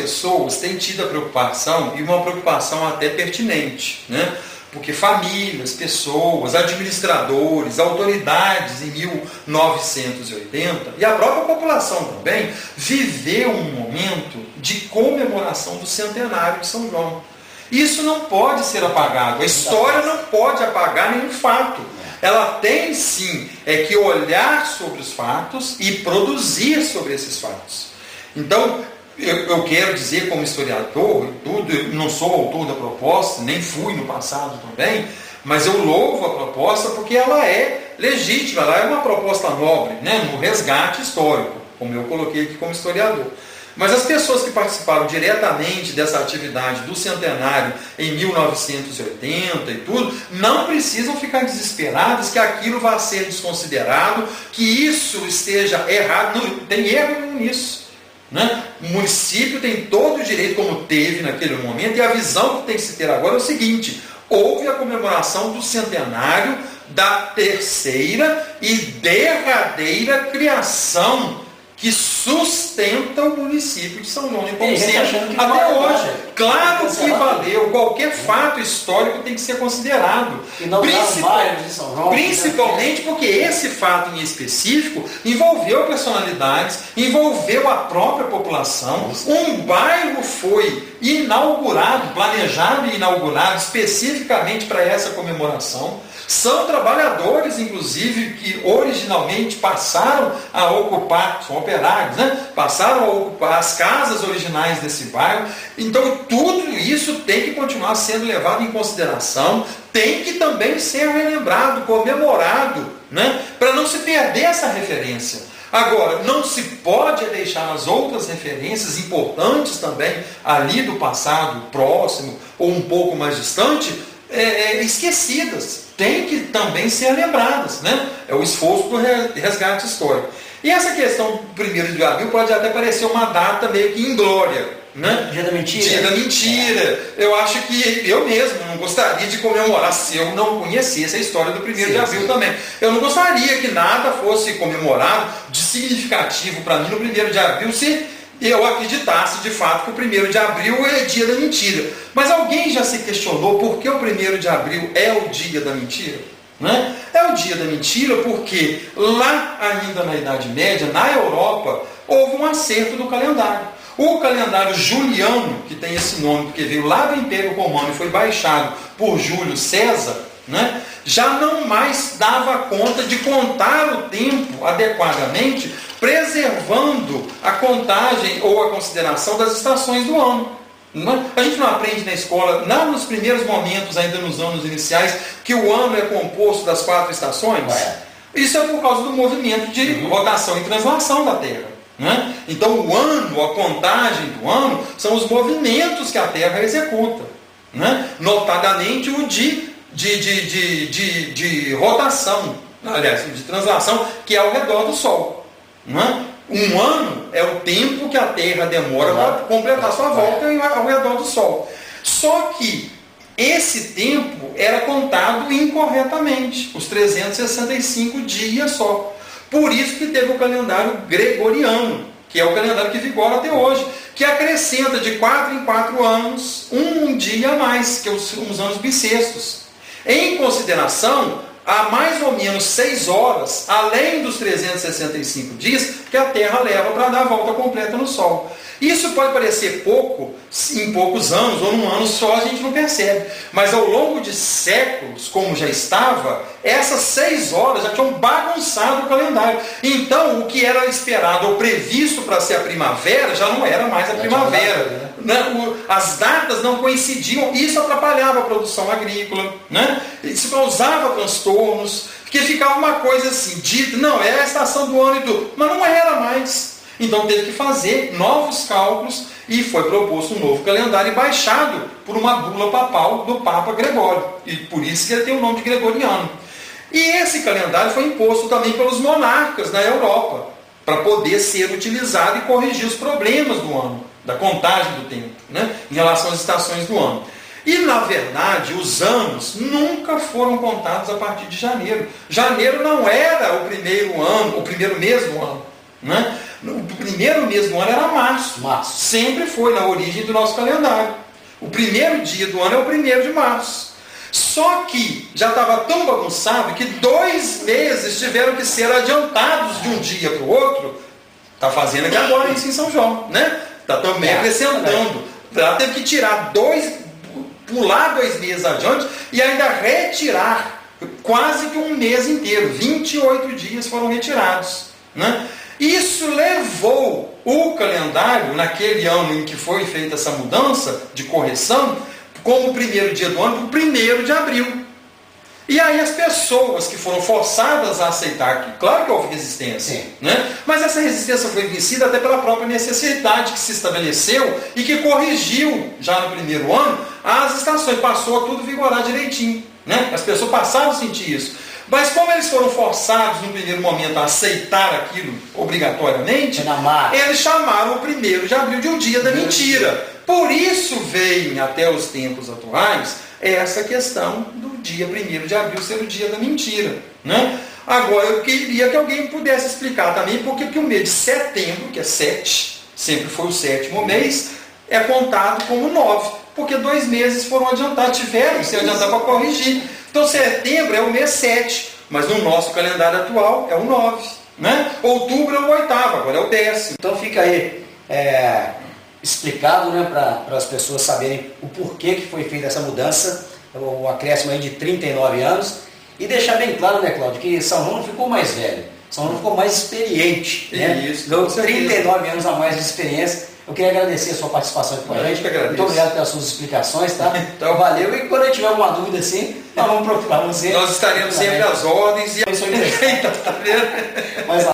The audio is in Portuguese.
pessoas têm tido a preocupação, e uma preocupação até pertinente, né? Porque famílias, pessoas, administradores, autoridades em 1980 e a própria população também viveu um momento de comemoração do centenário de São João. Isso não pode ser apagado. A história não pode apagar nenhum fato. Ela tem sim que olhar sobre os fatos e produzir sobre esses fatos. Então, eu quero dizer, como historiador, eu não sou autor da proposta, nem fui no passado também, mas eu louvo a proposta porque ela é legítima, ela é uma proposta nobre, né, no resgate histórico, como eu coloquei aqui como historiador. Mas as pessoas que participaram diretamente dessa atividade do centenário em 1980 e tudo, não precisam ficar desesperadas que aquilo vai ser desconsiderado, que isso esteja errado. Não tem erro nenhum nisso. Né? O município tem todo o direito, como teve naquele momento, e a visão que tem que se ter agora é o seguinte: houve a comemoração do centenário da terceira e derradeira criação que sustenta o município de São João de Nepomuceno até hoje. Claro que valeu, qualquer fato histórico tem que ser considerado. Principalmente porque esse fato em específico envolveu personalidades, envolveu a própria população. Um bairro foi inaugurado, planejado e inaugurado especificamente para essa comemoração. São trabalhadores, inclusive, que originalmente passaram a ocupar, são operários, né? Passaram a ocupar as casas originais desse bairro. Então, tudo isso tem que continuar sendo levado em consideração, tem que também ser relembrado, comemorado, né? Para não se perder essa referência. Agora, não se pode deixar as outras referências importantes também, ali do passado próximo ou um pouco mais distante, esquecidas. Tem que também ser lembradas, né? É o esforço do resgate histórico. E essa questão do 1º de abril pode até parecer uma data meio que inglória, né? Dia da mentira. Dia da mentira. Eu acho que eu mesmo não gostaria de comemorar se eu não conhecesse a história do 1º de abril também. Eu não gostaria que nada fosse comemorado de significativo para mim no 1º de abril se eu acreditasse de fato que o 1º de abril é dia da mentira. Mas alguém já se questionou por que o 1º de abril é o dia da mentira? Né? É o dia da mentira porque lá ainda na Idade Média, na Europa, houve um acerto do calendário. O calendário juliano, que tem esse nome porque veio lá do Império Romano e foi baixado por Júlio César, né, já não mais dava conta de contar o tempo adequadamente, preservando a contagem ou a consideração das estações do ano. A gente não aprende na escola, não nos primeiros momentos, ainda nos anos iniciais, que o ano é composto das 4 estações? Isso é por causa do movimento de rotação e translação da Terra. Né? Então o ano, a contagem do ano, são os movimentos que a Terra executa. Né? Notadamente o de rotação, aliás, de translação, que é ao redor do Sol. Né? Um ano é o tempo que a Terra demora para completar sua volta ao redor do Sol. Só que esse tempo era contado incorretamente, os 365 dias só. Por isso que teve o calendário gregoriano, que é o calendário que vigora até hoje, que acrescenta de 4 em 4 anos um dia a mais, que é os anos bissextos. Em consideração a mais ou menos 6 horas, além dos 365 dias, que a Terra leva para dar a volta completa no Sol. Isso pode parecer pouco, em poucos anos, ou num ano só, a gente não percebe. Mas ao longo de séculos, como já estava, essas 6 horas já tinham bagunçado o calendário. Então, o que era esperado ou previsto para ser a primavera, já não era mais a primavera. As datas não coincidiam, isso atrapalhava a produção agrícola, né? Isso causava transtornos, porque ficava uma coisa assim, dita, não, é a estação do ano e tudo, mas não era mais. Então teve que fazer novos cálculos e foi proposto um novo calendário e baixado por uma bula papal do Papa Gregório, e por isso que ele tem o nome de gregoriano. E esse calendário foi imposto também pelos monarcas na Europa, para poder ser utilizado e corrigir os problemas do ano, da contagem do tempo, né, em relação às estações do ano. E, na verdade, os anos nunca foram contados a partir de janeiro. Janeiro não era o primeiro ano, o primeiro mês do ano. Né? O primeiro mês do ano era março. Sempre foi na origem do nosso calendário. O primeiro dia do ano é o 1º de março. Só que já estava tão bagunçado que 2 meses tiveram que ser adiantados de um dia para o outro. Está fazendo aqui agora isso em São João, né? Está também acrescentando. Ela teve que tirar pular 2 meses adiante e ainda retirar quase que um mês inteiro. 28 dias foram retirados, né? Isso levou o calendário, naquele ano em que foi feita essa mudança de correção, como o primeiro dia do ano, para o 1º de abril. E aí as pessoas que foram forçadas a aceitar, que claro que houve resistência, né? Mas essa resistência foi vencida até pela própria necessidade que se estabeleceu e que corrigiu, já no primeiro ano, as estações, passou a tudo vigorar direitinho, né? As pessoas passaram a sentir isso. Mas como eles foram forçados no primeiro momento a aceitar aquilo obrigatoriamente, eles chamaram o 1º de abril de um dia da mentira. Por isso vem até os tempos atuais essa questão do dia 1º de abril ser o dia da mentira, né? Agora eu queria que alguém pudesse explicar também porque o mês de setembro, que é 7, sempre foi o 7º mês, é contado como 9, porque 2 meses foram adiantados, tiveram que se adiantar para corrigir. Então setembro é o mês 7, mas no nosso calendário atual é o 9, né? Outubro é o 8º, agora é o 10º. Então fica aí explicado, né, para as pessoas saberem o porquê que foi feita essa mudança, o acréscimo aí de 39 anos, e deixar bem claro, né, Cláudio, que São João não ficou mais velho, São João ficou mais experiente, né? Isso, deu 39 anos a mais de experiência. Eu queria agradecer a sua participação aqui com a gente. Muito obrigado pelas suas explicações, tá? Então, valeu. E quando tiver alguma dúvida assim, nós vamos procurar você. Nós estaremos sempre às ordens. E... Mas